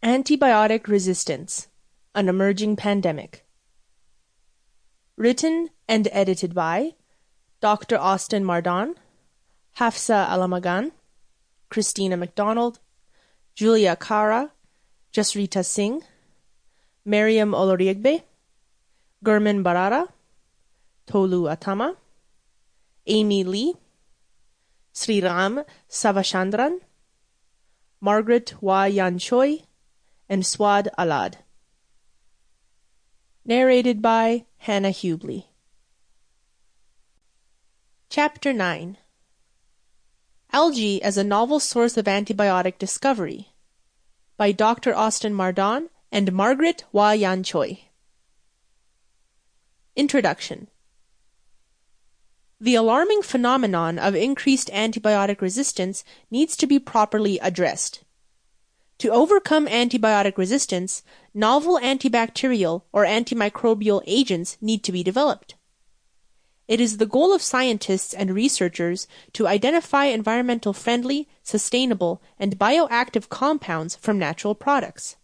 Antibiotic Resistance, an Emerging Pandemic. Written and edited by Dr. Austin Mardon, Hafsa Alamagan, Christina McDonald, Julia Kara, Jasrita Singh, Mariam Oloriegbe, Gurman Barara, Tolu Atama, Amy Lee, Sriram Savachandran, Margaret Wa Yan Choi, and Swad Alad. Narrated by Hana Hubley. Chapter 9. Algae as a Novel Source of Antibiotic Discovery by Dr. Austin Mardon and Margaret Wa Yan Choi. Introduction. The alarming phenomenon of increased antibiotic resistance needs to be properly addressed. To overcome antibiotic resistance, novel antibacterial or antimicrobial agents need to be developed. It is the goal of scientists and researchers to identify environmental-friendly, sustainable, and bioactive compounds from natural products.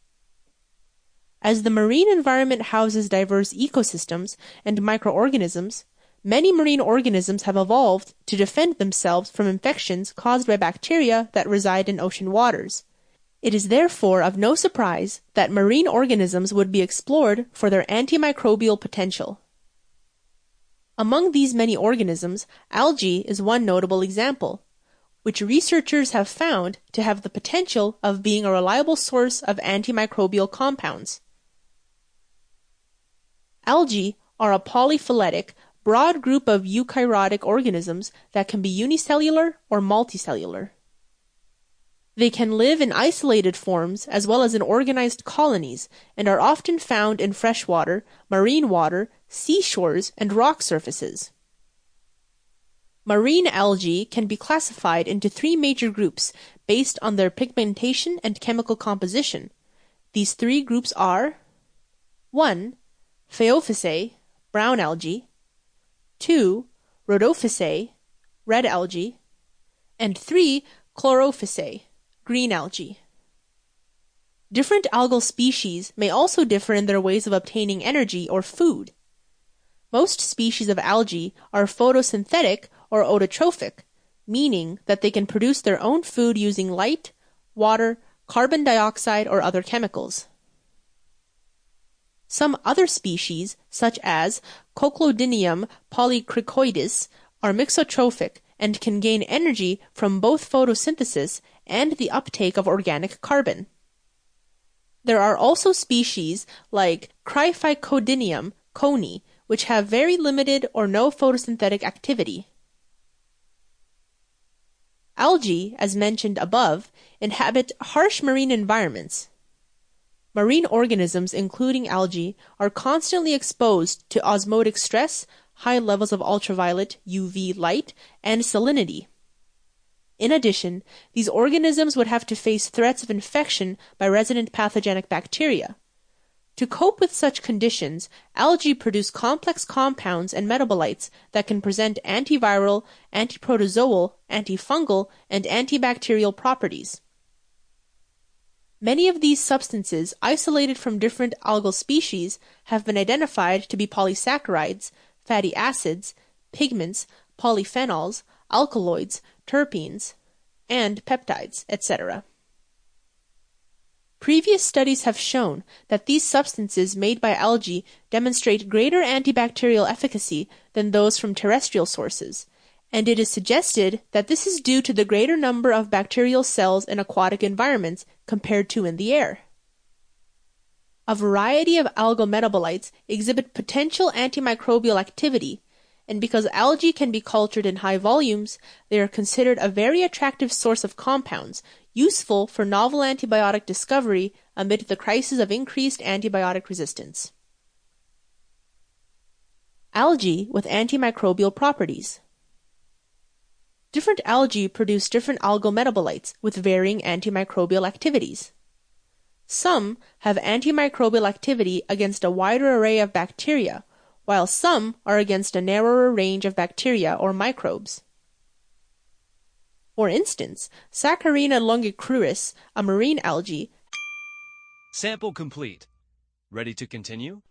As the marine environment houses diverse ecosystems and microorganisms, many marine organisms have evolved to defend themselves from infections caused by bacteria that reside in ocean waters. It is therefore of no surprise that marine organisms would be explored for their antimicrobial potential. Among these many organisms, algae is one notable example, which researchers have found to have the potential of being a reliable source of antimicrobial compounds. Algae are a polyphyletic, broad group of eukaryotic organisms that can be unicellular or multicellular. They can live in isolated forms as well as in organized colonies and are often found in freshwater, marine water, seashores, and rock surfaces. Marine algae can be classified into three major groups based on their pigmentation and chemical composition. These three groups are 1. Phaeophysae, brown algae, 2. Rhodophysae, red algae, and 3. Chlorophysae, green algae. Different algal species may also differ in their ways of obtaining energy or food. Most species of algae are photosynthetic or autotrophic, meaning that they can produce their own food using light, water, carbon dioxide, or other chemicals. Some other species, such as Coclodinium polycricoides, are mixotrophic and can gain energy from both photosynthesis and the uptake of organic carbon. There are also species like Cryphycodinium coni, which have very limited or no photosynthetic activity. Algae, as mentioned above, inhabit harsh marine environments. Marine organisms, including algae, are constantly exposed to osmotic stress, high levels of ultraviolet UV light, and salinity. In addition, these organisms would have to face threats of infection by resident pathogenic bacteria. To cope with such conditions, algae produce complex compounds and metabolites that can present antiviral, antiprotozoal, antifungal, and antibacterial properties. Many of these substances, isolated from different algal species, have been identified to be polysaccharides, fatty acids, pigments, polyphenols, alkaloids, terpenes, and peptides, etc. Previous studies have shown that these substances made by algae demonstrate greater antibacterial efficacy than those from terrestrial sources, and it is suggested that this is due to the greater number of bacterial cells in aquatic environments compared to in the air. A variety of algal metabolites exhibit potential antimicrobial activity, and because algae can be cultured in high volumes, they are considered a very attractive source of compounds, useful for novel antibiotic discovery amid the crisis of increased antibiotic resistance. Algae with antimicrobial properties. Different algae produce different algal metabolites with varying antimicrobial activities. Some have antimicrobial activity against a wider array of bacteria, while some are against a narrower range of bacteria or microbes. For instance, Saccharina longicruris, a marine algae, Sample complete. Ready to continue?